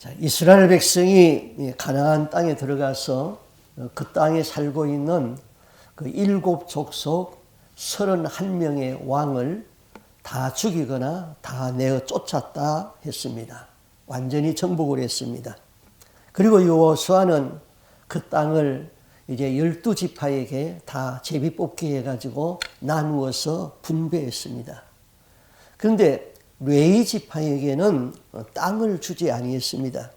자, 이스라엘 백성이 가나안 땅에 들어가서 그 땅에 살고 있는 그 7 족속 31명의 왕을 다 죽이거나 다 내어 쫓았다 했습니다. 완전히 정복을 했습니다. 그리고 여호수아는 그 땅을 이제 12지파에게 다 제비뽑기 해가지고 나누어서 분배했습니다. 그런데 레위 지파에게는 땅을 주지 아니했습니다.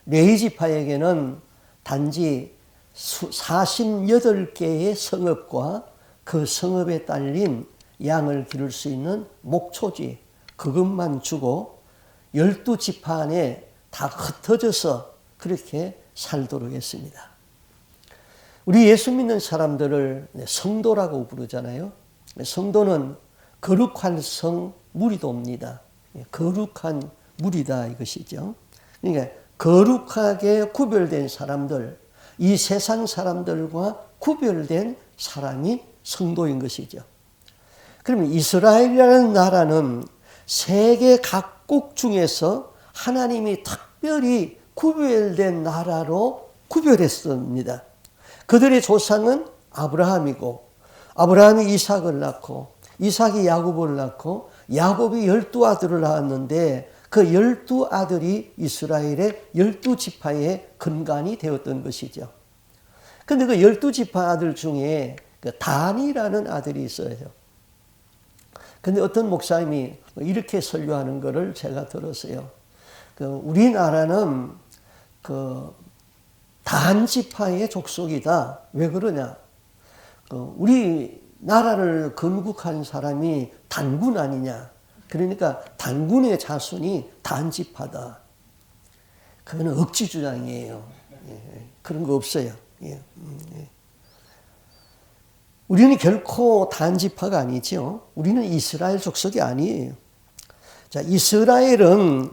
레위 지파에게는 단지 48개의 성읍과 그 성읍에 딸린 양을 기를 수 있는 목초지, 그것만 주고 12지파 안에 다 흩어져서 그렇게 살도록 했습니다. 우리 예수 믿는 사람들을 성도라고 부르잖아요. 성도는 거룩한 성 무리도입니다. 거룩한 무리다 이것이죠. 그러니까 거룩하게 구별된 사람들, 이 세상 사람들과 구별된 사람이 성도인 것이죠. 그러면 이스라엘이라는 나라는 세계 각국 중에서 하나님이 특별히 구별된 나라로 구별했습니다. 그들의 조상은 아브라함이고, 아브라함이 이삭을 낳고, 이삭이 야곱을 낳고, 야곱이 12아들을 낳았는데 그 12아들이 이스라엘의 12지파의 근간이 되었던 것이죠. 그런데 그 12지파 아들 중에 단이라는 아들이 있어요. 근데 어떤 목사님이 이렇게 설교하는 것을 제가 들었어요. 우리나라는 단 지파의 족속이다. 왜 그러냐? 우리 나라를 건국한 사람이 단군 아니냐? 그러니까 단군의 자손이 단 지파다. 그거는 억지 주장이에요. 그런 거 없어요. 우리는 결코 단 지파가 아니죠. 우리는 이스라엘 족속이 아니에요. 자, 이스라엘은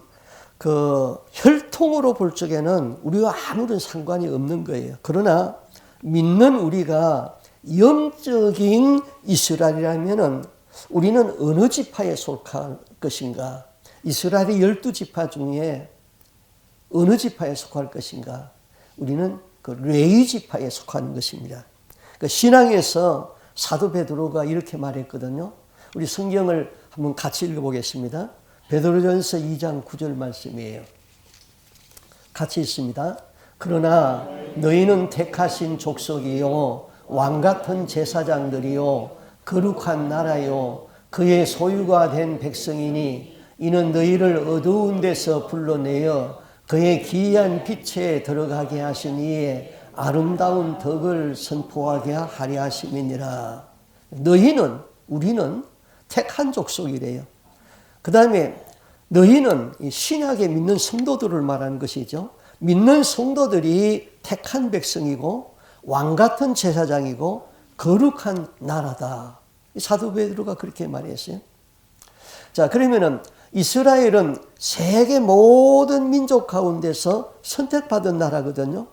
그 혈통으로 볼 적에는 우리와 아무런 상관이 없는 거예요. 그러나 믿는 우리가 영적인 이스라엘이라면은 우리는 어느 지파에 속할 것인가? 이스라엘의 12지파 중에 어느 지파에 속할 것인가? 우리는 그 레위 지파에 속하는 것입니다. 그 신앙에서 사도 베드로가 이렇게 말했거든요. 우리 성경을 한번 같이 읽어보겠습니다. 베드로전서 2장 9절 말씀이에요. 같이 읽습니다. 그러나 너희는 택하신 족속이요 왕같은 제사장들이요 거룩한 나라요 그의 소유가 된 백성이니 이는 너희를 어두운 데서 불러내어 그의 기이한 빛에 들어가게 하신 이에 아름다운 덕을 선포하게 하려 하심이니라. 너희는, 우리는 택한 족속이래요. 그 다음에 너희는 신약에 믿는 성도들을 말하는 것이죠. 믿는 성도들이 택한 백성이고 왕같은 제사장이고 거룩한 나라다. 사도 베드로가 그렇게 말했어요. 자, 그러면은 이스라엘은 세계 모든 민족 가운데서 선택받은 나라거든요.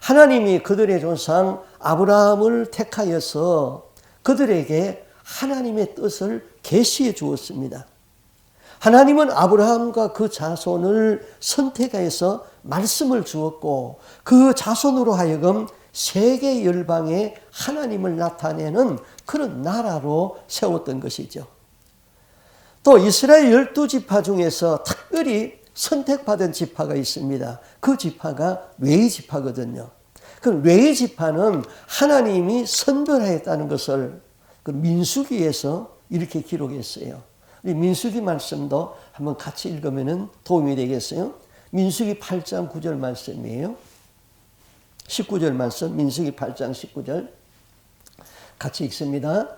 하나님이 그들의 조상 아브라함을 택하여서 그들에게 하나님의 뜻을 계시해 주었습니다. 하나님은 아브라함과 그 자손을 선택해서 말씀을 주었고 그 자손으로 하여금 세계 열방에 하나님을 나타내는 그런 나라로 세웠던 것이죠. 또 이스라엘 12지파 중에서 특별히 선택받은 지파가 있습니다. 그 지파가 레위 지파거든요. 그 레위 지파는 하나님이 선별하였다는 것을 그 민수기에서 이렇게 기록했어요. 우리 민수기 말씀도 한번 같이 읽으면 도움이 되겠어요. 민수기 8장 9절 말씀이에요. 19절 말씀, 민수기 8장 19절 같이 읽습니다.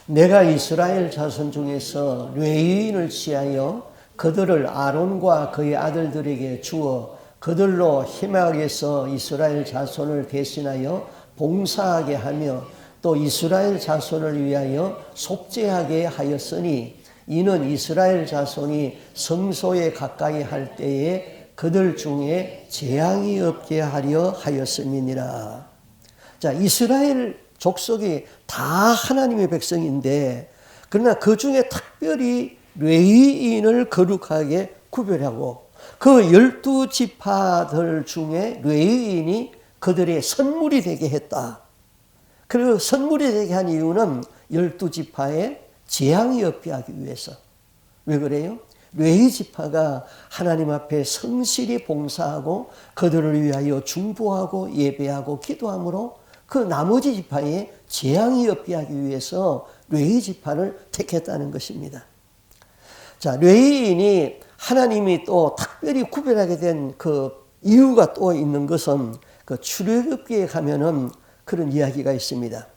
내가 이스라엘 자손 중에서 레위인을 취하여 그들을 아론과 그의 아들들에게 주어 그들로 희막에서 이스라엘 자손을 대신하여 봉사하게 하며 또 이스라엘 자손을 위하여 속죄하게 하였으니 이는 이스라엘 자손이 성소에 가까이 할 때에 그들 중에 재앙이 없게 하려 하였음이니라. 자, 이스라엘 족속이 다 하나님의 백성인데 그러나 그 중에 특별히 레위인을 거룩하게 구별하고 그 12지파들 중에 레위인이 그들의 선물이 되게 했다. 그리고 선물이 되게 한 이유는 12지파에 재앙이 없게 하기 위해서. 왜 그래요? 레위 지파가 하나님 앞에 성실히 봉사하고 그들을 위하여 중보하고 예배하고 기도함으로 그 나머지 지파에 재앙이 없게 하기 위해서 레위 지파를 택했다는 것입니다. 자, 레위인이 하나님이 또 특별히 구별하게 된 그 이유가 또 있는 것은 그 출애굽기에 가면은 그런 이야기가 있습니다.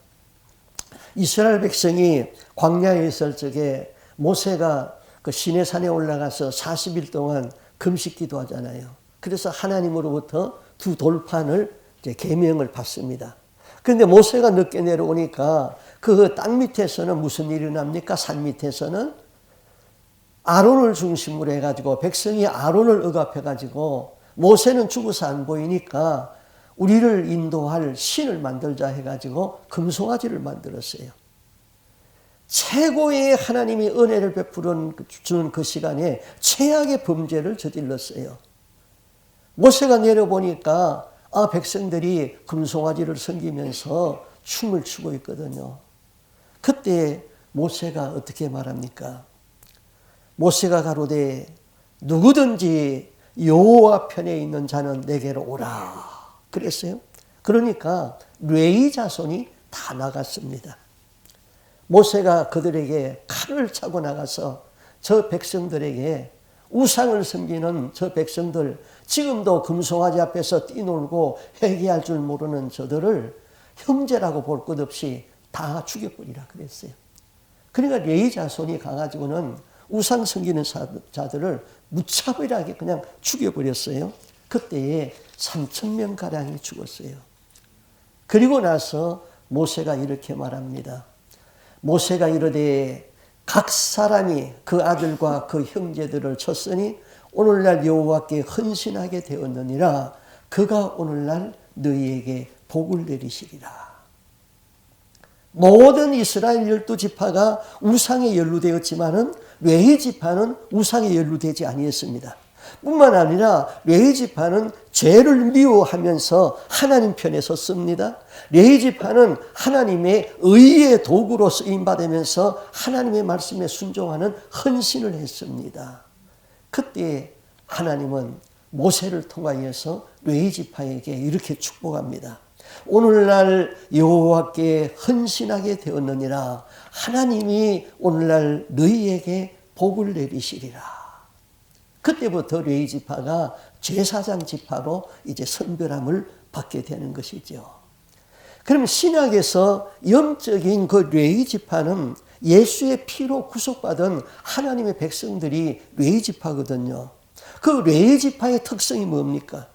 이스라엘 백성이 광야에 있을 적에 모세가 그 시내산에 올라가서 40일 동안 금식 기도하잖아요. 그래서 하나님으로부터 두 돌판을 이제 계명을 받습니다. 그런데 모세가 늦게 내려오니까 그 땅 밑에서는 무슨 일이 납니까? 산 밑에서는 아론을 중심으로 해가지고 백성이 아론을 억압해가지고 모세는 죽어서 안 보이니까 우리를 인도할 신을 만들자 해가지고 금송아지를 만들었어요. 최고의 하나님이 은혜를 주는 그 시간에 최악의 범죄를 저질렀어요. 모세가 내려보니까 백성들이 금송아지를 섬기면서 춤을 추고 있거든요. 그때 모세가 어떻게 말합니까? 모세가 가로되 누구든지 여호와 편에 있는 자는 내게로 오라 그랬어요. 그러니까 레위 자손이 다 나갔습니다. 모세가 그들에게 칼을 차고 나가서 저 백성들에게 우상을 섬기는 저 백성들, 지금도 금송아지 앞에서 뛰놀고 회개할 줄 모르는 저들을 형제라고 볼 것 없이 다 죽여버리라 그랬어요. 그러니까 레위 자손이 가가지고는 우상 섬기는 자들을 무차별하게 그냥 죽여버렸어요. 그때에 3,000명가량이 죽었어요. 그리고 나서 모세가 이렇게 말합니다. 모세가 이르되 각 사람이 그 아들과 그 형제들을 쳤으니 오늘날 여호와께 헌신하게 되었느니라. 그가 오늘날 너희에게 복을 내리시리라. 모든 이스라엘 12지파가 우상에 연루되었지만은 레위 지파는 우상에 연루되지 아니했습니다. 뿐만 아니라 레위 지파는 죄를 미워하면서 하나님 편에 섰습니다. 레위 지파는 하나님의 의의 도구로 쓰임 받으면서 하나님의 말씀에 순종하는 헌신을 했습니다. 그때 하나님은 모세를 통하여서 레위 지파에게 이렇게 축복합니다. 오늘날 여호와께 헌신하게 되었느니라. 하나님이 오늘날 너희에게 복을 내리시리라. 그때부터 레위 지파가 제사장 지파로 이제 선별함을 받게 되는 것이죠. 그럼 신약에서 영적인 그 레위 지파는 예수의 피로 구속받은 하나님의 백성들이 레위 지파거든요. 그 레위 지파의 특성이 뭡니까?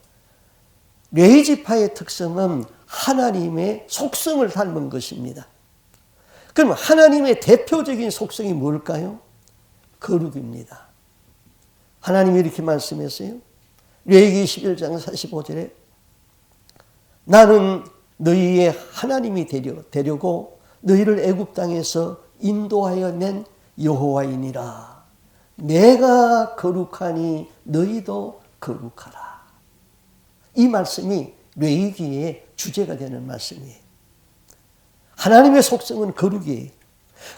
레위 지파의 특성은 하나님의 속성을 닮은 것입니다. 그럼 하나님의 대표적인 속성이 뭘까요? 거룩입니다. 하나님이 이렇게 말씀했어요. 레위기 11장 45절에 나는 너희의 하나님이 되려고 너희를 애굽 땅에서 인도하여 낸 여호와이니라. 내가 거룩하니 너희도 거룩하라. 이 말씀이 레위기의 주제가 되는 말씀이에요. 하나님의 속성은 거룩이에요.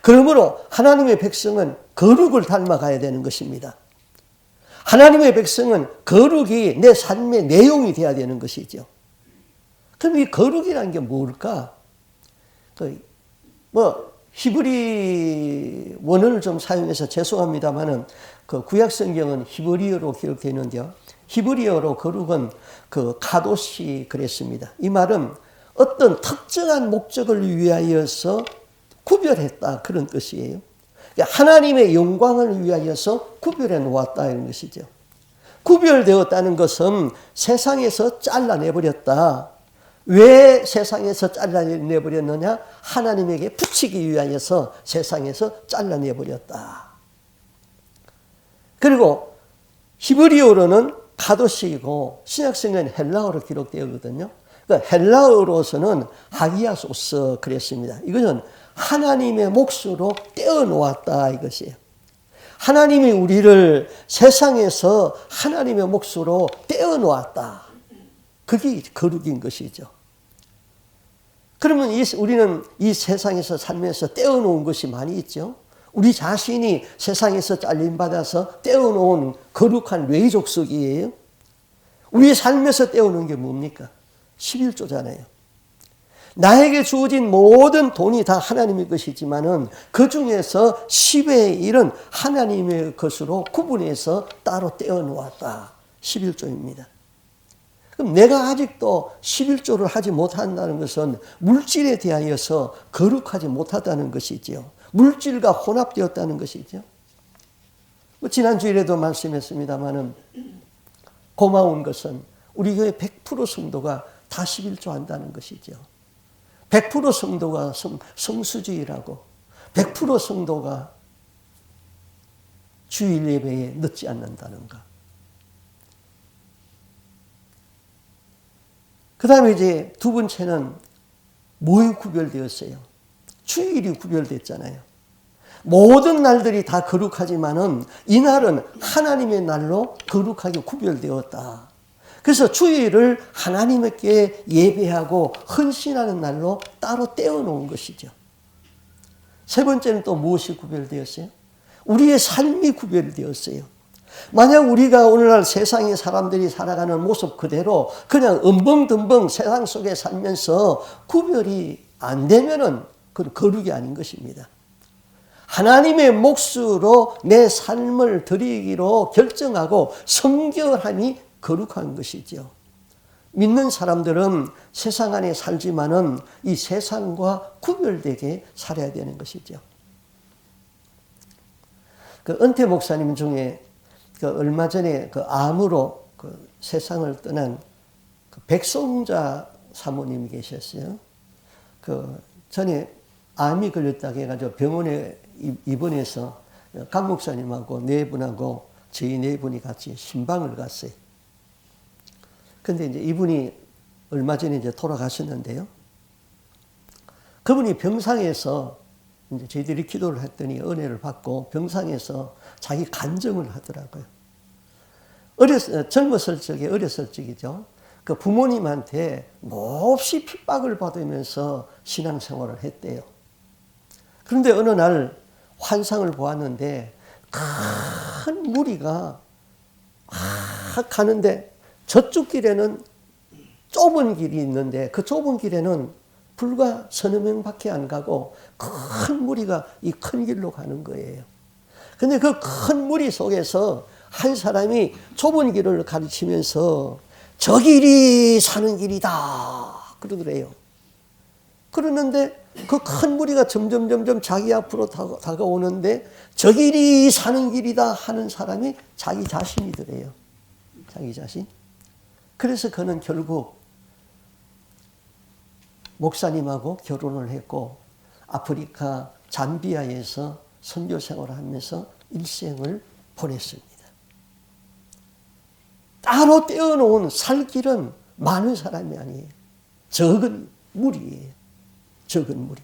그러므로 하나님의 백성은 거룩을 닮아가야 되는 것입니다. 하나님의 백성은 거룩이 내 삶의 내용이 되어야 되는 것이죠. 그럼 이 거룩이라는 게 뭘까? 히브리 원어를 좀 사용해서 죄송합니다만은 그 구약 성경은 히브리어로 기록되어 있는데요. 히브리어로 거룩은 그 카도시 그랬습니다. 이 말은 어떤 특정한 목적을 위하여서 구별했다 그런 뜻이에요. 하나님의 영광을 위하여서 구별해 놓았다 이런 것이죠. 구별되었다는 것은 세상에서 잘라내버렸다. 왜 세상에서 잘라내버렸느냐? 하나님에게 붙이기 위하여서 세상에서 잘라내버렸다. 그리고 히브리어로는 카도시이고 신약성경은 헬라어로 기록되었거든요. 그러니까 헬라어로서는 하기아소스 그랬습니다. 이것은 하나님의 몫으로 떼어놓았다 이것이에요. 하나님이 우리를 세상에서 하나님의 몫으로 떼어놓았다. 그게 거룩인 것이죠. 그러면 우리는 이 세상에서 살면서 떼어놓은 것이 많이 있죠. 우리 자신이 세상에서 잘림받아서 떼어놓은 거룩한 레위족속이에요. 우리 삶에서 떼어놓은 게 뭡니까? 11조잖아요. 나에게 주어진 모든 돈이 다 하나님의 것이지만은 그 중에서 10의 1은 하나님의 것으로 구분해서 따로 떼어놓았다. 11조입니다. 그럼 내가 아직도 11조를 하지 못한다는 것은 물질에 대하여서 거룩하지 못하다는 것이지요. 물질과 혼합되었다는 것이죠. 지난주일에도 말씀했습니다마는 고마운 것은 우리 교회 100% 성도가 다 11조 한다는 것이죠. 100% 성도가 성수주의라고 100% 성도가 주일 예배에 늦지 않는다는 것. 그 다음에 이제 두 번째는 뭐에 구별되었어요? 주일이 구별됐잖아요. 모든 날들이 다 거룩하지만은 이날은 하나님의 날로 거룩하게 구별되었다. 그래서 주일을 하나님께 예배하고 헌신하는 날로 따로 떼어놓은 것이죠. 세 번째는 또 무엇이 구별되었어요? 우리의 삶이 구별되었어요. 만약 우리가 오늘날 세상의 사람들이 살아가는 모습 그대로 그냥 엉벙덩벙 세상 속에 살면서 구별이 안 되면은 그건 거룩이 아닌 것입니다. 하나님의 몫으로 내 삶을 드리기로 결정하고 성결함이 거룩한 것이죠. 믿는 사람들은 세상 안에 살지만은 이 세상과 구별되게 살아야 되는 것이죠. 그 은퇴 목사님 중에 얼마 전에 암으로 세상을 떠난 백송자 사모님이 계셨어요. 전에 암이 걸렸다고 해가지고 병원에 입원해서 강 목사님하고 네 분하고 저희 네 분이 같이 신방을 갔어요. 근데 이제 이분이 얼마 전에 이제 돌아가셨는데요. 그분이 병상에서 이제 저희들이 기도를 했더니 은혜를 받고 병상에서 자기 간증을 하더라고요. 젊었을 적에, 어렸을 적이죠. 그 부모님한테 몹시 핍박을 받으면서 신앙생활을 했대요. 그런데 어느 날 환상을 보았는데 큰 무리가 막 가는데 저쪽 길에는 좁은 길이 있는데 그 좁은 길에는 불과 서너 명밖에 안 가고 큰 무리가 이 큰 길로 가는 거예요. 근데 그 큰 무리 속에서 한 사람이 좁은 길을 가르치면서 저 길이 사는 길이다 그러더래요. 그러는데 그 큰 무리가 점점 자기 앞으로 다가오는데 저 길이 사는 길이다 하는 사람이 자기 자신이더래요. 자기 자신. 그래서 그는 결국 목사님하고 결혼을 했고 아프리카 잠비아에서 선교 생활을 하면서 일생을 보냈습니다. 따로 떼어놓은 살 길은 많은 사람이 아니에요. 적은 무리예요. 적은 무리.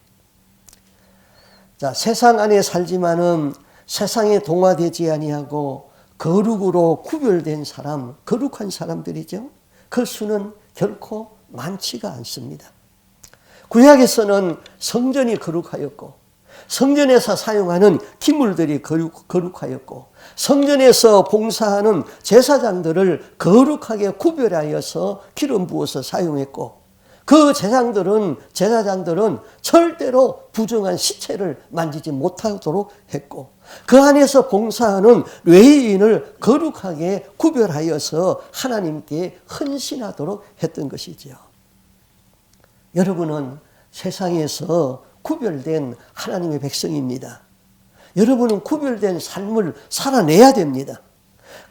자, 세상 안에 살지만은 세상에 동화되지 아니하고 거룩으로 구별된 사람, 거룩한 사람들이죠. 그 수는 결코 많지가 않습니다. 구약에서는 성전이 거룩하였고 성전에서 사용하는 기물들이 거룩하였고 성전에서 봉사하는 제사장들을 거룩하게 구별하여서 기름 부어서 사용했고 그 제사장들은 절대로 부정한 시체를 만지지 못하도록 했고 그 안에서 봉사하는 레위인을 거룩하게 구별하여서 하나님께 헌신하도록 했던 것이지요. 여러분은 세상에서 구별된 하나님의 백성입니다. 여러분은 구별된 삶을 살아내야 됩니다.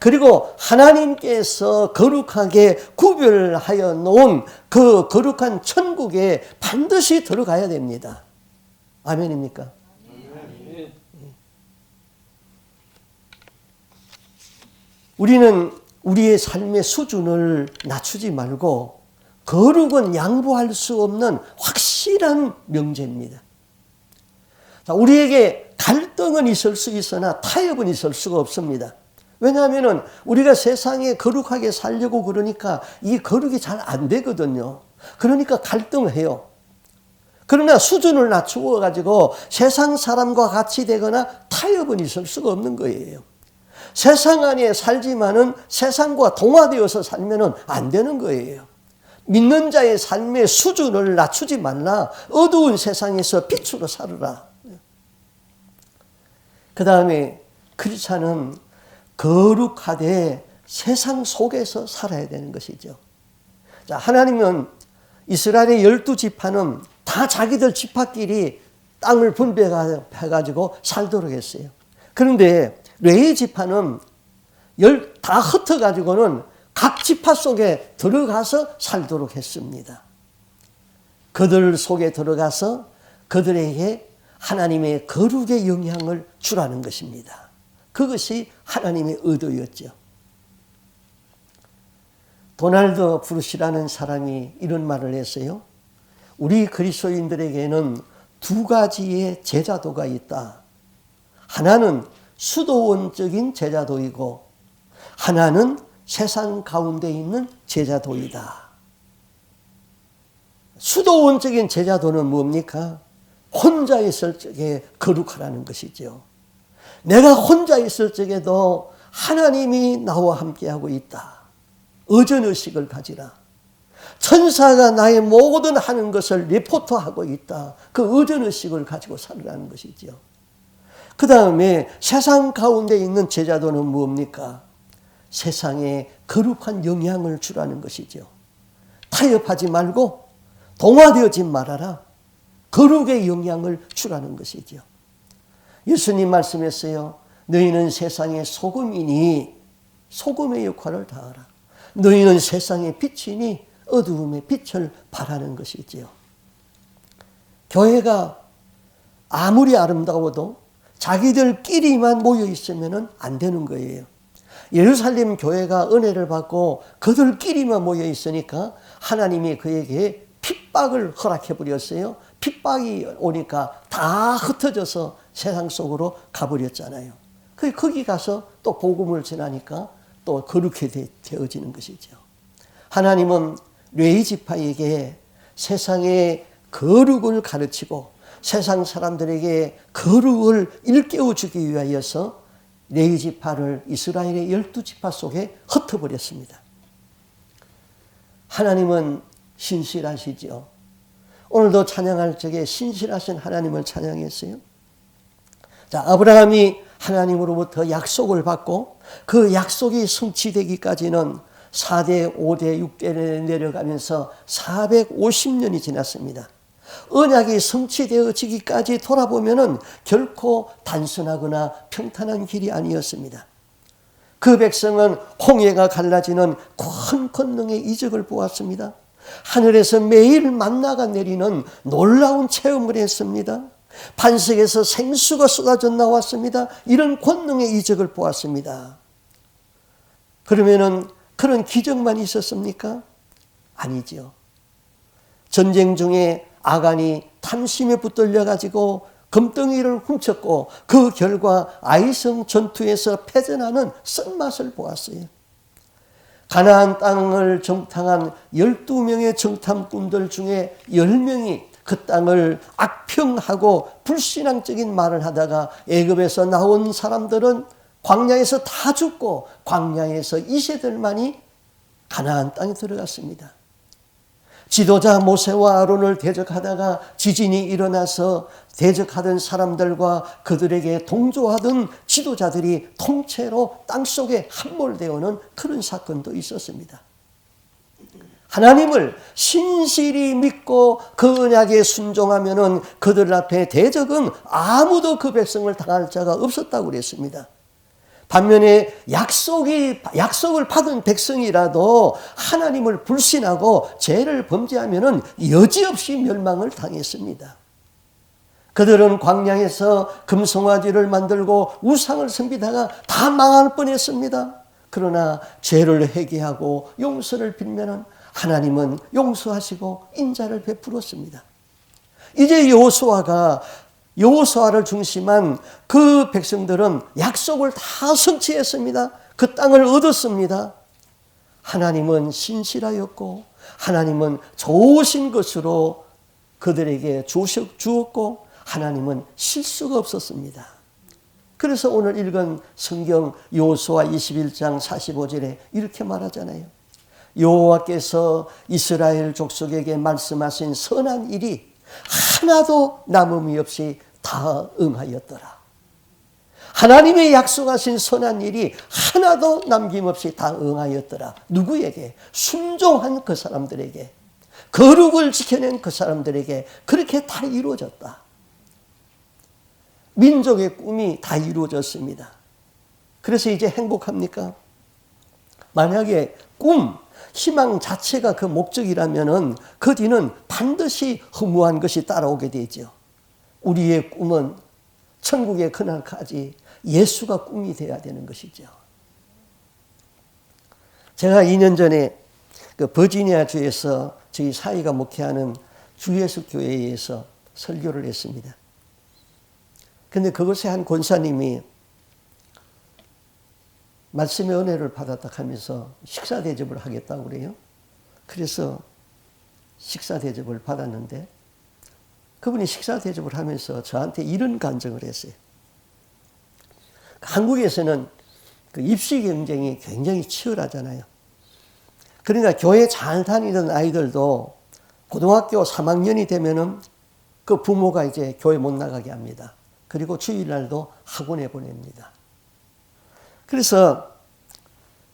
그리고 하나님께서 거룩하게 구별하여 놓은 그 거룩한 천국에 반드시 들어가야 됩니다. 아멘입니까? 우리는 우리의 삶의 수준을 낮추지 말고 거룩은 양보할 수 없는 확실한 명제입니다. 자, 우리에게 갈등은 있을 수 있으나 타협은 있을 수가 없습니다. 왜냐하면 우리가 세상에 거룩하게 살려고 그러니까 이 거룩이 잘 안 되거든요. 그러니까 갈등을 해요. 그러나 수준을 낮추어 가지고 세상 사람과 같이 되거나 타협은 있을 수가 없는 거예요. 세상 안에 살지만은 세상과 동화되어서 살면은 안 되는 거예요. 믿는 자의 삶의 수준을 낮추지 말라. 어두운 세상에서 빛으로 살으라. 그 다음에 크리스찬은 거룩하되 세상 속에서 살아야 되는 것이죠. 자, 하나님은 이스라엘의 12지파는 다 자기들 지파끼리 땅을 분배해가지고 살도록 했어요. 그런데 레위 지파는 다 흩어가지고는 각 지파 속에 들어가서 살도록 했습니다. 그들 속에 들어가서 그들에게 하나님의 거룩의 영향을 주라는 것입니다. 그것이 하나님의 의도였죠. 도널드 브루시라는 사람이 이런 말을 했어요. 우리 그리스도인들에게는 두 가지의 제자도가 있다. 하나는 수도원적인 제자도이고 하나는 세상 가운데 있는 제자도이다. 수도원적인 제자도는 뭡니까? 혼자 있을 적에 거룩하라는 것이죠. 내가 혼자 있을 적에도 하나님이 나와 함께하고 있다. 의존의식을 가지라. 천사가 나의 모든 하는 것을 리포트하고 있다. 그 의존의식을 가지고 살으라는 것이죠. 그 다음에 세상 가운데 있는 제자도는 뭡니까? 세상에 거룩한 영향을 주라는 것이죠. 타협하지 말고 동화되어지 말아라. 거룩의 영향을 주라는 것이죠. 예수님 말씀했어요. 너희는 세상의 소금이니 소금의 역할을 다하라. 너희는 세상의 빛이니 어두움의 빛을 발하는 것이지요. 교회가 아무리 아름다워도 자기들끼리만 모여 있으면 안 되는 거예요. 예루살렘 교회가 은혜를 받고 그들끼리만 모여 있으니까 하나님이 그에게 핍박을 허락해 버렸어요. 핍박이 오니까 다 흩어져서 세상 속으로 가버렸잖아요. 거기 가서 또 복음을 전하니까 또 거룩해 되어지는 것이죠. 하나님은 레위 지파에게 세상의 거룩을 가르치고 세상 사람들에게 거룩을 일깨워 주기 위하여서 레위 지파를 이스라엘의 12지파 속에 흩어버렸습니다. 하나님은 신실하시죠. 오늘도 찬양할 적에 신실하신 하나님을 찬양했어요. 자, 아브라함이 하나님으로부터 약속을 받고 그 약속이 성취되기까지는 4대, 5대, 6대를 내려가면서 450년이 지났습니다. 언약이 성취되어지기까지 돌아보면은 결코 단순하거나 평탄한 길이 아니었습니다. 그 백성은 홍해가 갈라지는 큰 권능의 이적을 보았습니다. 하늘에서 매일 만나가 내리는 놀라운 체험을 했습니다. 반석에서 생수가 쏟아져 나왔습니다. 이런 권능의 이적을 보았습니다. 그러면은 그런 기적만 있었습니까? 아니죠. 전쟁 중에 아간이 탐심에 붙들려 가지고 금덩이를 훔쳤고 그 결과 아이성 전투에서 패전하는 쓴맛을 보았어요. 가나안 땅을 정탐한 12명의 정탐꾼들 중에 10명이 그 땅을 악평하고 불신앙적인 말을 하다가 애굽에서 나온 사람들은 광야에서 다 죽고 광야에서 이세들만이 가나안 땅에 들어갔습니다. 지도자 모세와 아론을 대적하다가 지진이 일어나서 대적하던 사람들과 그들에게 동조하던 지도자들이 통째로 땅속에 함몰되어오는 그런 사건도 있었습니다. 하나님을 신실히 믿고 그 언약에 순종하면은 그들 앞에 대적은 아무도 그 백성을 당할 자가 없었다고 그랬습니다. 반면에 약속을 받은 백성이라도 하나님을 불신하고 죄를 범죄하면은 여지없이 멸망을 당했습니다. 그들은 광야에서 금송아지를 만들고 우상을 섬기다가 다 망할 뻔했습니다. 그러나 죄를 회개하고 용서를 빌면은 하나님은 용서하시고 인자를 베풀었습니다. 이제 여호수아가 여호수아를 중심한 그 백성들은 약속을 다 성취했습니다. 그 땅을 얻었습니다. 하나님은 신실하였고 하나님은 좋으신 것으로 그들에게 주었고 하나님은 실수가 없었습니다. 그래서 오늘 읽은 성경 여호수아 21장 45절에 이렇게 말하잖아요. 여호와께서 이스라엘 족속에게 말씀하신 선한 일이 하나도 남음이 없이 다 응하였더라. 하나님의 약속하신 선한 일이 하나도 남김없이 다 응하였더라. 누구에게? 순종한 그 사람들에게, 거룩을 지켜낸 그 사람들에게 그렇게 다 이루어졌다. 민족의 꿈이 다 이루어졌습니다. 그래서 이제 행복합니까? 만약에 꿈, 희망 자체가 그 목적이라면은 그 뒤는 반드시 허무한 것이 따라오게 되죠. 우리의 꿈은 천국의 그날까지 예수가 꿈이 되어야 되는 것이죠. 제가 2년 전에 그 버지니아 주에서 저희 사이가 목회하는 주예수 교회에서 설교를 했습니다. 근데 그것에 한 권사님이 말씀의 은혜를 받았다 하면서 식사 대접을 하겠다고 그래요. 그래서 식사 대접을 받았는데 그분이 식사 대접을 하면서 저한테 이런 간증을 했어요. 한국에서는 그 입시 경쟁이 굉장히 치열하잖아요. 그러니까 교회 잘 다니던 아이들도 고등학교 3학년이 되면은 그 부모가 이제 교회 못 나가게 합니다. 그리고 주일날도 학원에 보냅니다. 그래서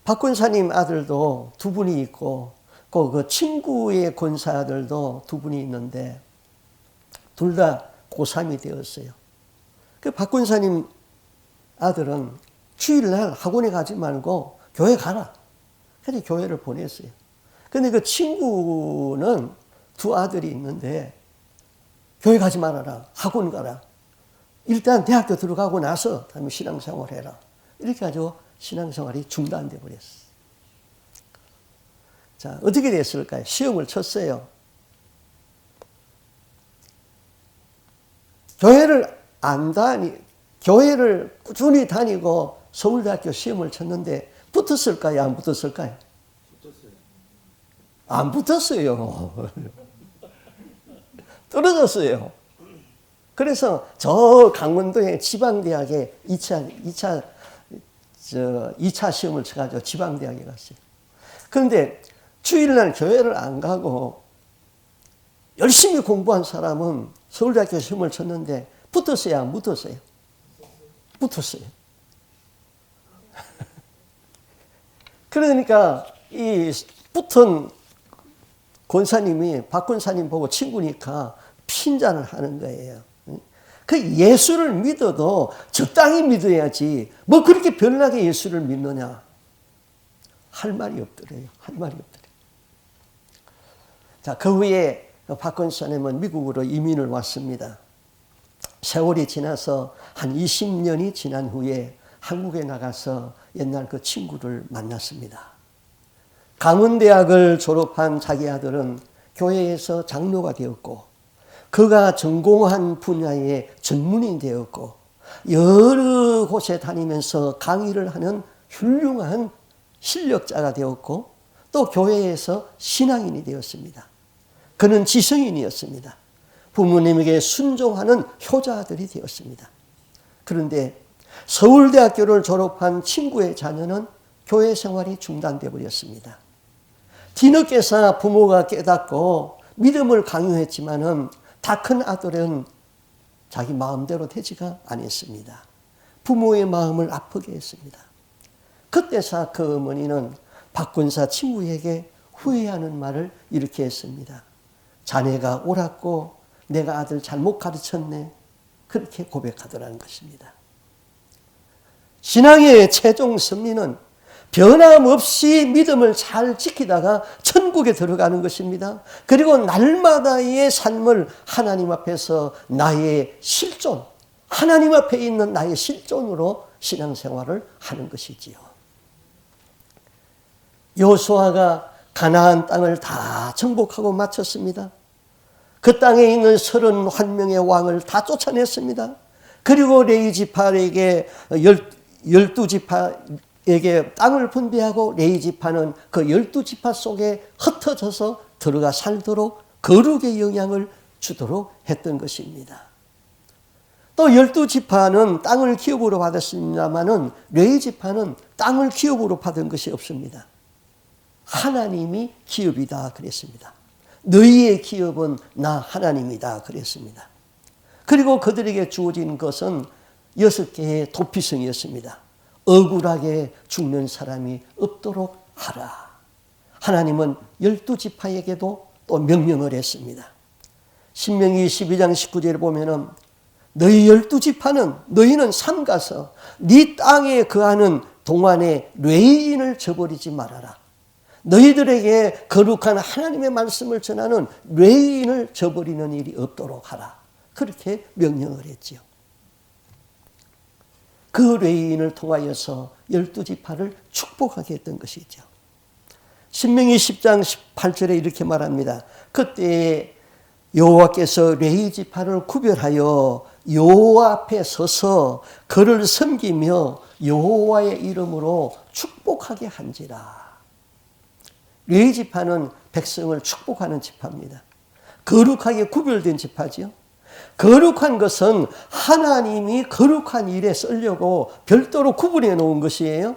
박 권사님 아들도 두 분이 있고 그 친구의 권사 아들도 두 분이 있는데 둘 다 고3이 되었어요. 그 박 권사님 아들은 주일날 학원에 가지 말고 교회 가라. 그래서 교회를 보냈어요. 근데 그 친구는 두 아들이 있는데 교회 가지 말아라. 학원 가라. 일단 대학교 들어가고 나서 다음에 신앙생활 해라. 이렇게 해가지고 신앙생활이 중단돼 버렸어요. 자, 어떻게 됐을까요? 시험을 쳤어요. 교회를 꾸준히 다니고 서울대학교 시험을 쳤는데 붙었을까요? 안 붙었을까요? 붙었어요. 안 붙었어요. 떨어졌어요. 그래서 저 강원도의 지방대학에 2차 시험을 쳐가지고 지방대학에 갔어요. 그런데 주일날 교회를 안 가고 열심히 공부한 사람은 서울대학교 시험을 쳤는데 붙었어요? 안 붙었어요? 붙었어요. 그러니까 이 붙은 권사님이 박 권사님 보고 친구니까 핀잔을 하는 거예요. 그 예수를 믿어도 적당히 믿어야지 뭐 그렇게 별나게 예수를 믿느냐. 할 말이 없더래요. 할 말이 없더래요. 자, 그 후에 박 권사님은 미국으로 이민을 왔습니다. 세월이 지나서 한 20년이 지난 후에 한국에 나가서 옛날 그 친구를 만났습니다. 강원대학을 졸업한 자기 아들은 교회에서 장로가 되었고 그가 전공한 분야의 전문인이 되었고 여러 곳에 다니면서 강의를 하는 훌륭한 실력자가 되었고 또 교회에서 신앙인이 되었습니다. 그는 지성인이었습니다. 부모님에게 순종하는 효자들이 되었습니다. 그런데 서울대학교를 졸업한 친구의 자녀는 교회 생활이 중단돼 버렸습니다. 뒤늦게서 부모가 깨닫고 믿음을 강요했지만은 다 큰 아들은 자기 마음대로 되지가 않았습니다. 부모의 마음을 아프게 했습니다. 그때서 그 어머니는 박 권사 친구에게 후회하는 말을 이렇게 했습니다. 자네가 옳았고 내가 아들 잘못 가르쳤네. 그렇게 고백하더라는 것입니다. 신앙의 최종 승리는 변함없이 믿음을 잘 지키다가 천국에 들어가는 것입니다. 그리고 날마다의 삶을 하나님 앞에서 나의 실존, 하나님 앞에 있는 나의 실존으로 신앙생활을 하는 것이지요. 여호수아가 가나안 땅을 다 정복하고 마쳤습니다. 그 땅에 있는 31명의 왕을 다 쫓아냈습니다. 그리고 레위 지파에게 12지파에게 땅을 분배하고 레위 지파는 그 12지파 속에 흩어져서 들어가 살도록 거룩의 영향을 주도록 했던 것입니다. 또 12지파는 땅을 기업으로 받았습니다마는 레위 지파는 땅을 기업으로 받은 것이 없습니다. 하나님이 기업이다 그랬습니다. 너희의 기업은 나 하나님이다 그랬습니다. 그리고 그들에게 주어진 것은 6개의 도피성이었습니다. 억울하게 죽는 사람이 없도록 하라. 하나님은 12지파에게도 또 명령을 했습니다. 신명기 12장 19절에 보면은 너희 12지파는 너희는 삼가서 네 땅에 거하는 동안에 레위인을 저버리지 말아라. 너희들에게 거룩한 하나님의 말씀을 전하는 레위인을 저버리는 일이 없도록 하라. 그렇게 명령을 했지요. 그 레위인을 통하여서 12지파를 축복하게 했던 것이죠. 신명기 10장 18절에 이렇게 말합니다. 그때 여호와께서 레위 지파를 구별하여 여호와 앞에 서서 그를 섬기며 여호와의 이름으로 축복하게 한지라. 레위 지파는 백성을 축복하는 지파입니다. 거룩하게 구별된 지파지요. 거룩한 것은 하나님이 거룩한 일에 쓰려고 별도로 구분해 놓은 것이에요.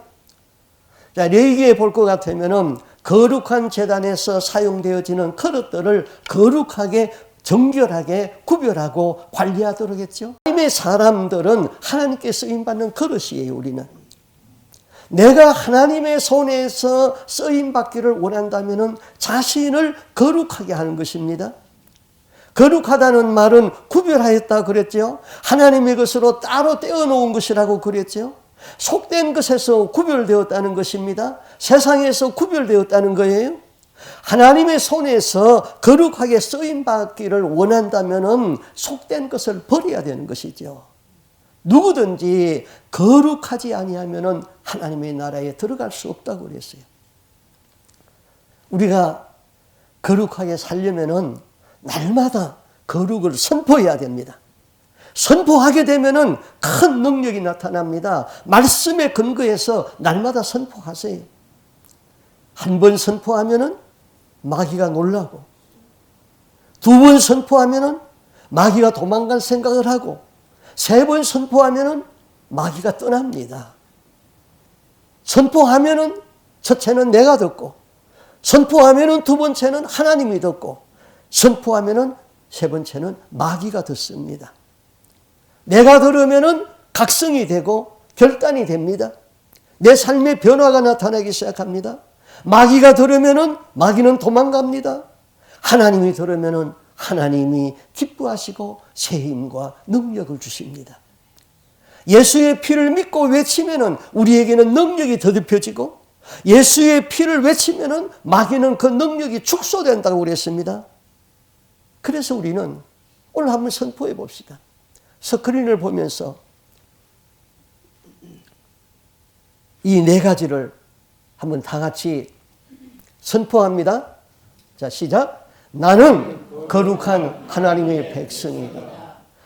자, 레위기에 볼 것 같으면은 거룩한 제단에서 사용되어지는 그릇들을 거룩하게 정결하게 구별하고 관리하도록 했죠. 하나님의 사람들은 하나님께 쓰임받는 그릇이에요. 우리는 내가 하나님의 손에서 쓰임받기를 원한다면 자신을 거룩하게 하는 것입니다. 거룩하다는 말은 구별하였다 그랬죠. 하나님의 것으로 따로 떼어놓은 것이라고 그랬죠. 속된 것에서 구별되었다는 것입니다. 세상에서 구별되었다는 거예요. 하나님의 손에서 거룩하게 쓰임받기를 원한다면 속된 것을 버려야 되는 것이죠. 누구든지 거룩하지 아니하면 하나님의 나라에 들어갈 수 없다고 그랬어요. 우리가 거룩하게 살려면 날마다 거룩을 선포해야 됩니다. 선포하게 되면 큰 능력이 나타납니다. 말씀에 근거해서 날마다 선포하세요. 한 번 선포하면 마귀가 놀라고, 두 번 선포하면 마귀가 도망갈 생각을 하고, 세 번 선포하면 마귀가 떠납니다. 선포하면 첫째는 내가 듣고, 선포하면 두 번째는 하나님이 듣고, 선포하면 세 번째는 마귀가 듣습니다. 내가 들으면 각성이 되고 결단이 됩니다. 내 삶의 변화가 나타나기 시작합니다. 마귀가 들으면 마귀는 도망갑니다. 하나님이 들으면 하나님이 기뻐하시고 새 힘과 능력을 주십니다. 예수의 피를 믿고 외치면 우리에게는 능력이 더럽혀지고, 예수의 피를 외치면 마귀는 그 능력이 축소된다고 그랬습니다. 그래서 우리는 오늘 한번 선포해 봅시다. 스크린을 보면서 이 네 가지를 한번 다 같이 선포합니다. 자, 시작. 나는 거룩한 하나님의 백성이다.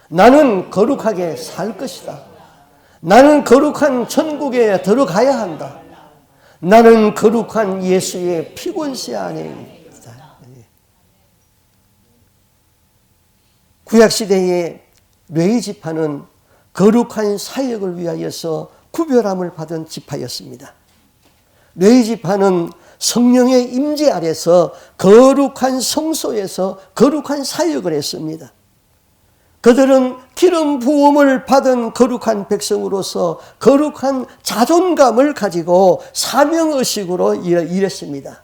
나는 거룩하게 살 것이다. 나는 거룩한 천국에 들어가야 한다. 나는 거룩한 예수의 피권세 안에 있다. 구약시대에 레위 지파는 거룩한 사역을 위하여서 구별함을 받은 지파였습니다. 레위 지파는 성령의 임재 아래서 거룩한 성소에서 거룩한 사역을 했습니다. 그들은 기름 부음을 받은 거룩한 백성으로서 거룩한 자존감을 가지고 사명의식으로 일했습니다.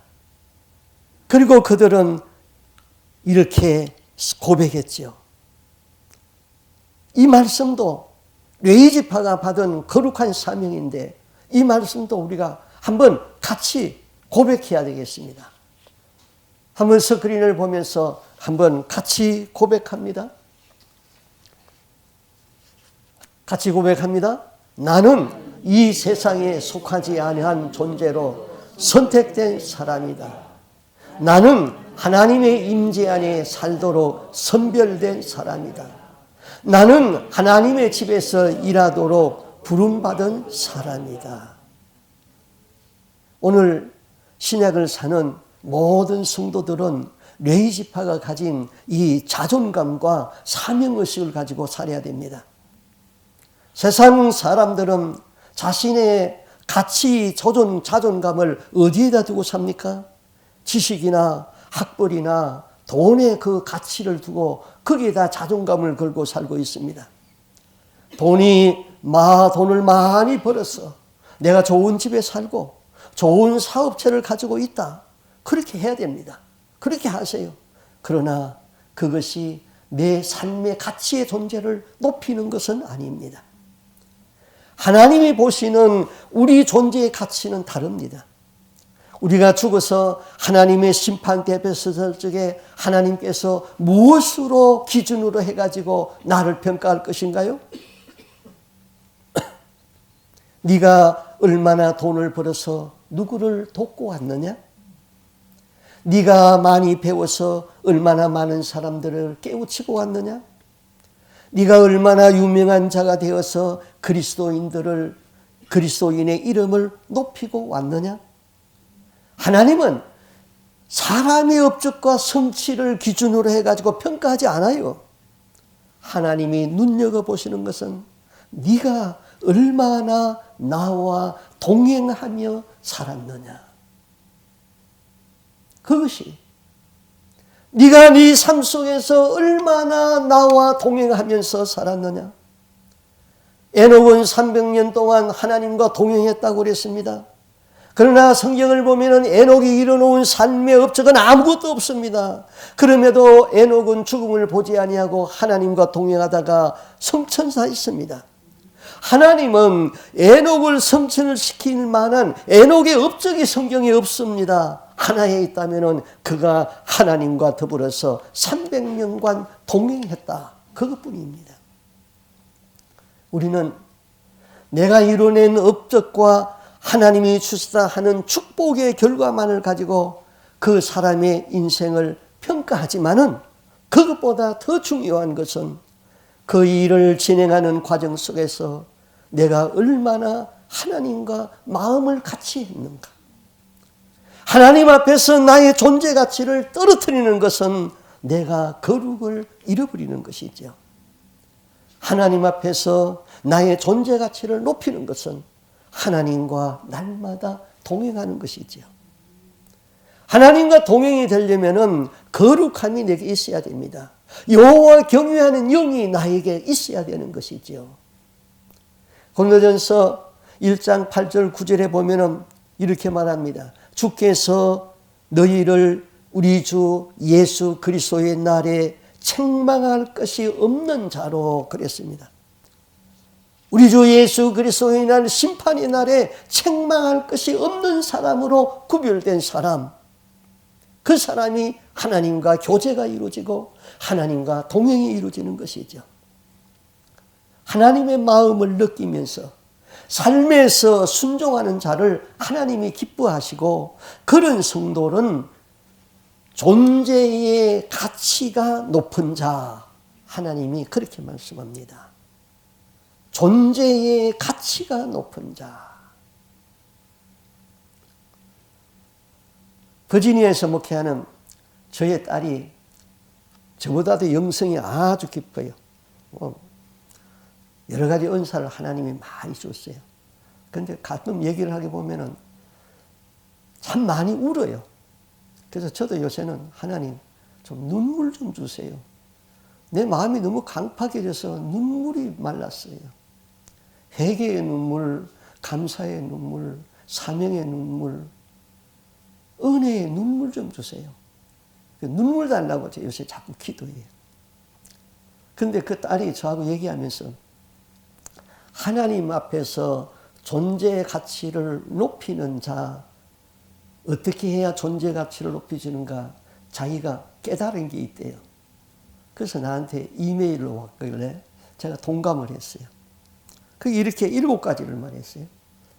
그리고 그들은 이렇게 고백했죠. 이 말씀도 레위 지파가 받은 거룩한 사명인데 이 말씀도 우리가 한번 같이 고백해야 되겠습니다. 한번 스크린을 보면서 한번 같이 고백합니다. 같이 고백합니다. 나는 이 세상에 속하지 아니한 존재로 선택된 사람이다. 나는 하나님의 임재 안에 살도록 선별된 사람이다. 나는 하나님의 집에서 일하도록 부름받은 사람이다. 오늘 신약을 사는 모든 성도들은 레위 지파가 가진 이 자존감과 사명의식을 가지고 살아야 됩니다. 세상 사람들은 자신의 가치, 자존감을 어디에다 두고 삽니까? 지식이나 학벌이나 돈의 그 가치를 두고 거기에다 자존감을 걸고 살고 있습니다. 돈을 많이 벌어서 내가 좋은 집에 살고 좋은 사업체를 가지고 있다. 그렇게 해야 됩니다. 그렇게 하세요. 그러나 그것이 내 삶의 가치의 존재를 높이는 것은 아닙니다. 하나님이 보시는 우리 존재의 가치는 다릅니다. 우리가 죽어서 하나님의 심판대 앞에 섰을 적에 하나님께서 무엇으로 기준으로 해가지고 나를 평가할 것인가요? 네가 얼마나 돈을 벌어서 누구를 돕고 왔느냐? 네가 많이 배워서 얼마나 많은 사람들을 깨우치고 왔느냐? 네가 얼마나 유명한 자가 되어서 그리스도인의 이름을 높이고 왔느냐? 하나님은 사람의 업적과 성취를 기준으로 해가지고 평가하지 않아요. 하나님이 눈여겨보시는 것은 네가 얼마나 나와 동행하며 살았느냐. 그것이 네가 네 삶 속에서 얼마나 나와 동행하면서 살았느냐. 에녹은 300년 동안 하나님과 동행했다고 그랬습니다. 그러나 성경을 보면 에녹이 이뤄놓은 삶의 업적은 아무것도 없습니다. 그럼에도 에녹은 죽음을 보지 아니하고 하나님과 동행하다가 성천사했습니다. 하나님은 에녹을 성천을 시킬 만한 에녹의 업적이 성경에 없습니다. 하나에 있다면 그가 하나님과 더불어서 300년간 동행했다. 그것뿐입니다. 우리는 내가 이뤄낸 업적과 하나님이 주시다 하는 축복의 결과만을 가지고 그 사람의 인생을 평가하지만은 그것보다 더 중요한 것은 그 일을 진행하는 과정 속에서 내가 얼마나 하나님과 마음을 같이 했는가. 하나님 앞에서 나의 존재 가치를 떨어뜨리는 것은 내가 거룩을 잃어버리는 것이죠. 하나님 앞에서 나의 존재 가치를 높이는 것은 하나님과 날마다 동행하는 것이죠. 하나님과 동행이 되려면은 거룩함이 내게 있어야 됩니다. 여호와 경외하는 영이 나에게 있어야 되는 것이죠. 고린도전서 1장 8절 9절에 보면은 이렇게 말합니다. 주께서 너희를 우리 주 예수 그리스도의 날에 책망할 것이 없는 자로 그랬습니다. 우리 주 예수 그리스도의 날 심판의 날에 책망할 것이 없는 사람으로 구별된 사람. 그 사람이 하나님과 교제가 이루어지고 하나님과 동행이 이루어지는 것이죠. 하나님의 마음을 느끼면서 삶에서 순종하는 자를 하나님이 기뻐하시고 그런 성도는 존재의 가치가 높은 자, 하나님이 그렇게 말씀합니다. 존재의 가치가 높은 자. 버지니아에서 목회하는 저의 딸이 저보다도 영성이 아주 깊어요. 여러 가지 은사를 하나님이 많이 줬어요. 그런데 가끔 얘기를 하게 보면은 참 많이 울어요. 그래서 저도 요새는 하나님 좀 눈물 좀 주세요. 내 마음이 너무 강팍해져서 눈물이 말랐어요. 회개의 눈물, 감사의 눈물, 사명의 눈물, 은혜의 눈물 좀 주세요. 눈물 달라고 요새 자꾸 기도해요. 그런데 그 딸이 저하고 얘기하면서 하나님 앞에서 존재의 가치를 높이는 자, 어떻게 해야 존재 가치를 높여주는가 자기가 깨달은 게 있대요. 그래서 나한테 이메일로 왔길래 제가 동감을 했어요. 그게 이렇게 7가지를 말했어요.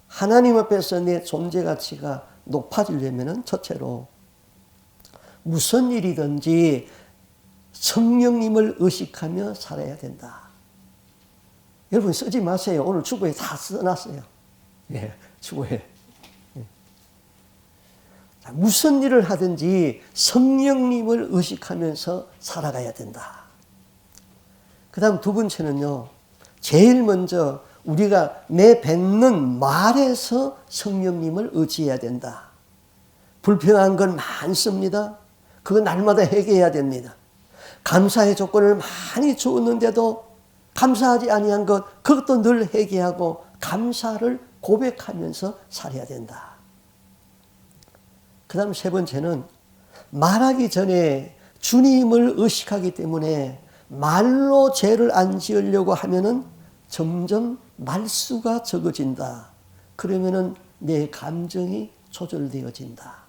하나님 앞에서 내 존재 가치가 높아지려면 첫째로 무슨 일이든지 성령님을 의식하며 살아야 된다. 여러분 쓰지 마세요. 오늘 주보에 다 써놨어요. 예, 주보에. 무슨 일을 하든지 성령님을 의식하면서 살아가야 된다. 그 다음 두 번째는요. 제일 먼저 우리가 내뱉는 말에서 성령님을 의지해야 된다. 불평한 건 많습니다. 그거 날마다 회개해야 됩니다. 감사의 조건을 많이 주었는데도 감사하지 아니한 것, 그것도 늘 회개하고 감사를 고백하면서 살아야 된다. 그 다음 세 번째는 말하기 전에 주님을 의식하기 때문에 말로 죄를 안 지으려고 하면은 점점 말수가 적어진다. 그러면은 내 감정이 조절되어진다.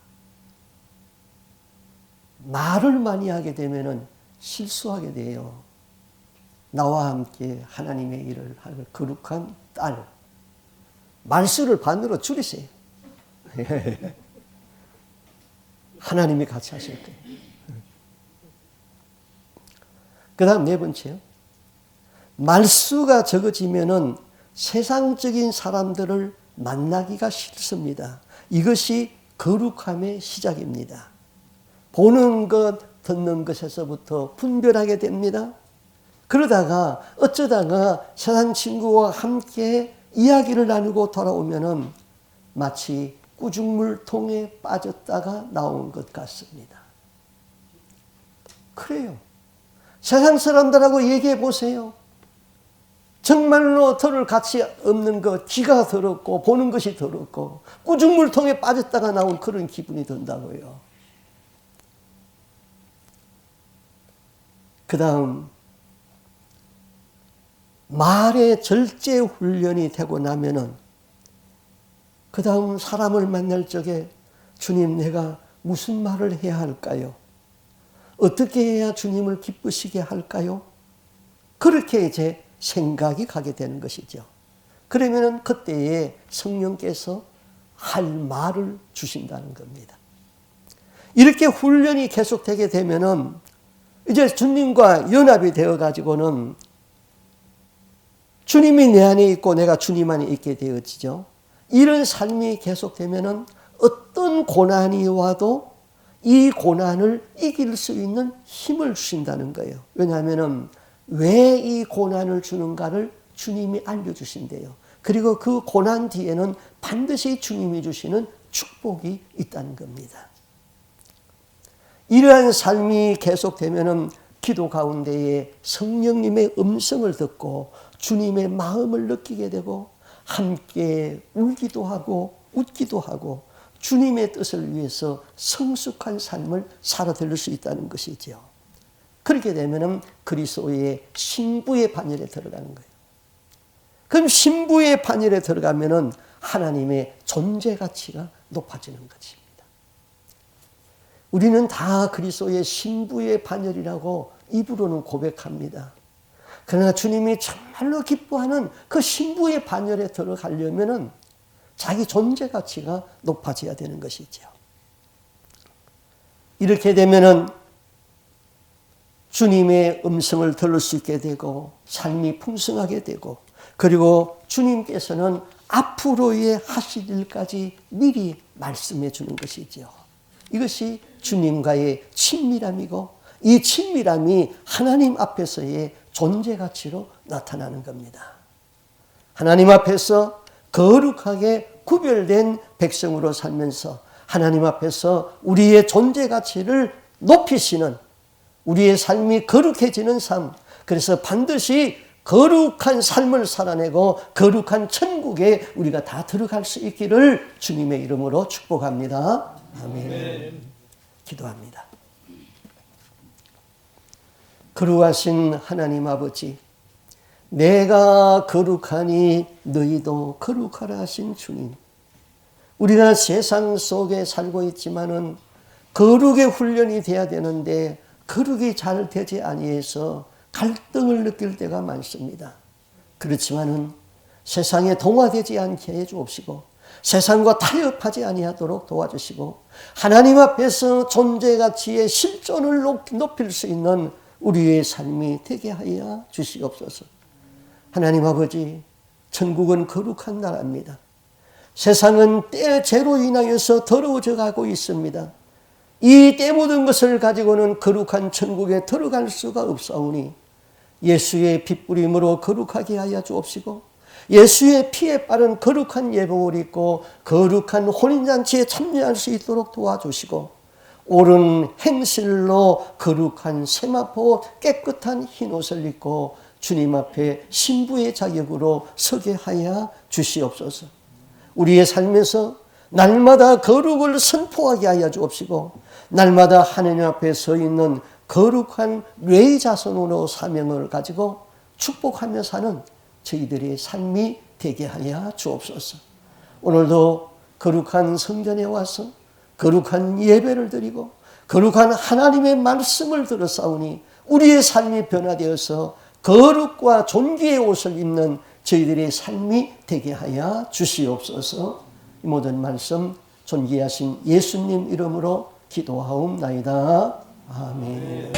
말을 많이 하게 되면은 실수하게 돼요. 나와 함께 하나님의 일을 할 거룩한 딸. 말수를 반으로 줄이세요. 하나님이 같이 하실 거예요. 그 다음 네 번째요. 말수가 적어지면은 세상적인 사람들을 만나기가 싫습니다. 이것이 거룩함의 시작입니다. 보는 것, 듣는 것에서부터 분별하게 됩니다. 그러다가 어쩌다가 세상 친구와 함께 이야기를 나누고 돌아오면은 마치 꾸중물통에 빠졌다가 나온 것 같습니다. 그래요. 세상 사람들하고 얘기해 보세요. 정말로 들을 가치 없는 것, 귀가 더럽고 보는 것이 더럽고 꾸중물통에 빠졌다가 나온 그런 기분이 든다고요. 그 다음 말의 절제 훈련이 되고 나면은 그 다음 사람을 만날 적에 주님 내가 무슨 말을 해야 할까요? 어떻게 해야 주님을 기쁘시게 할까요? 그렇게 이제 생각이 가게 되는 것이죠. 그러면은 그때에 성령께서 할 말을 주신다는 겁니다. 이렇게 훈련이 계속되게 되면은 이제 주님과 연합이 되어 가지고는 주님이 내 안에 있고 내가 주님 안에 있게 되어지죠. 이런 삶이 계속되면은 어떤 고난이 와도 이 고난을 이길 수 있는 힘을 주신다는 거예요. 왜냐하면은 왜 이 고난을 주는가를 주님이 알려주신대요. 그리고 그 고난 뒤에는 반드시 주님이 주시는 축복이 있다는 겁니다. 이러한 삶이 계속되면은 기도 가운데에 성령님의 음성을 듣고 주님의 마음을 느끼게 되고 함께 울기도 하고 웃기도 하고 주님의 뜻을 위해서 성숙한 삶을 살아들일 수 있다는 것이죠. 그렇게 되면은 그리스도의 신부의 반열에 들어가는 거예요. 그럼 신부의 반열에 들어가면은 하나님의 존재 가치가 높아지는 것입니다. 우리는 다 그리스도의 신부의 반열이라고 입으로는 고백합니다. 그러나 주님이 정말로 기뻐하는 그 신부의 반열에 들어가려면은 자기 존재 가치가 높아져야 되는 것이죠. 이렇게 되면은 주님의 음성을 들을 수 있게 되고 삶이 풍성하게 되고 그리고 주님께서는 앞으로의 하실 일까지 미리 말씀해 주는 것이죠. 이것이 주님과의 친밀함이고 이 친밀함이 하나님 앞에서의 존재 가치로 나타나는 겁니다. 하나님 앞에서 거룩하게 구별된 백성으로 살면서 하나님 앞에서 우리의 존재 가치를 높이시는 우리의 삶이 거룩해지는 삶, 그래서 반드시 거룩한 삶을 살아내고 거룩한 천국에 우리가 다 들어갈 수 있기를 주님의 이름으로 축복합니다. 아멘. 기도합니다. 거룩하신 하나님 아버지, 내가 거룩하니 너희도 거룩하라 하신 주님, 우리가 세상 속에 살고 있지만은 거룩의 훈련이 돼야 되는데 거룩이 잘 되지 아니해서 갈등을 느낄 때가 많습니다. 그렇지만은 세상에 동화되지 않게 해 주옵시고 세상과 타협하지 아니하도록 도와주시고 하나님 앞에서 존재 가치의 실존을 높일 수 있는 우리의 삶이 되게 하여 주시옵소서. 하나님 아버지, 천국은 거룩한 나라입니다. 세상은 때 죄로 인하여서 더러워져 가고 있습니다. 이 때 묻은 것을 가지고는 거룩한 천국에 들어갈 수가 없사오니 예수의 핏부림으로 거룩하게 하여 주옵시고 예수의 피에 빠른 거룩한 예복을 입고 거룩한 혼인잔치에 참여할 수 있도록 도와주시고 옳은 행실로 거룩한 세마포 깨끗한 흰옷을 입고 주님 앞에 신부의 자격으로 서게 하여 주시옵소서. 우리의 삶에서 날마다 거룩을 선포하게 하여 주옵시고 날마다 하느님 앞에 서 있는 거룩한 레위 자손으로 사명을 가지고 축복하며 사는 저희들의 삶이 되게 하여 주옵소서. 오늘도 거룩한 성전에 와서 거룩한 예배를 드리고 거룩한 하나님의 말씀을 들었사오니 우리의 삶이 변화되어서 거룩과 존귀의 옷을 입는 저희들의 삶이 되게 하여 주시옵소서. 이 모든 말씀 존귀하신 예수님 이름으로 기도하옵나이다. 아멘.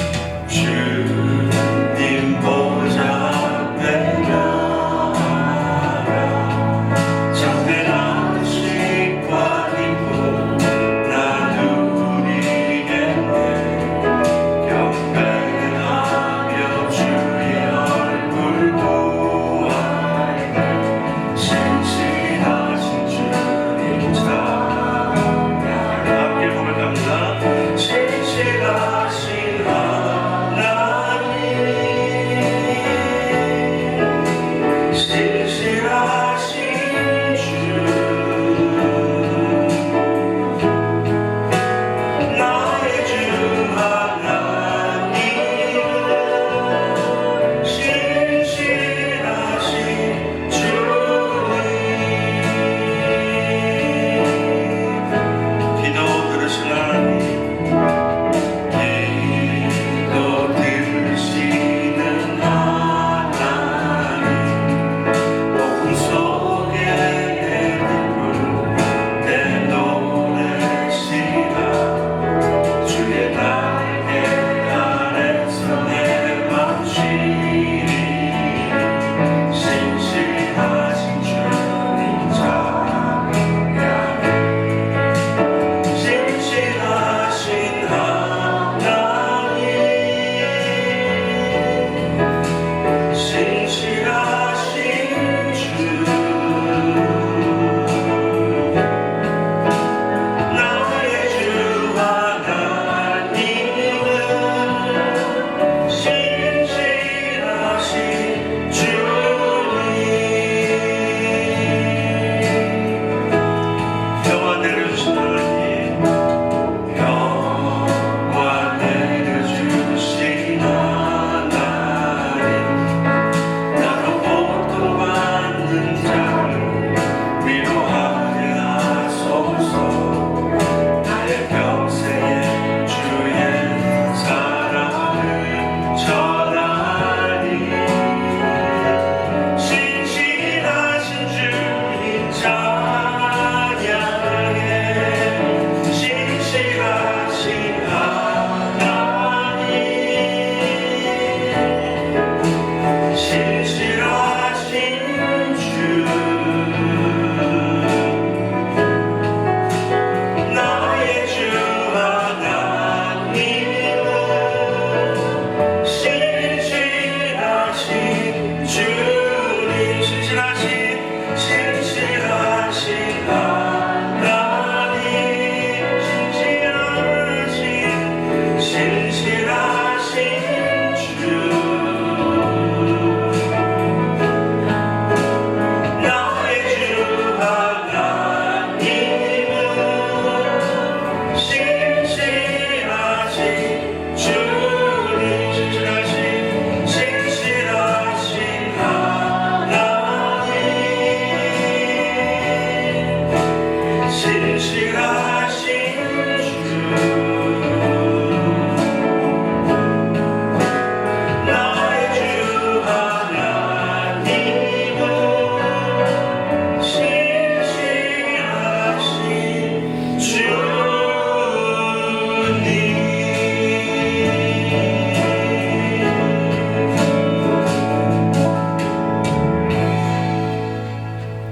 주님 보좌 앞에 신실하신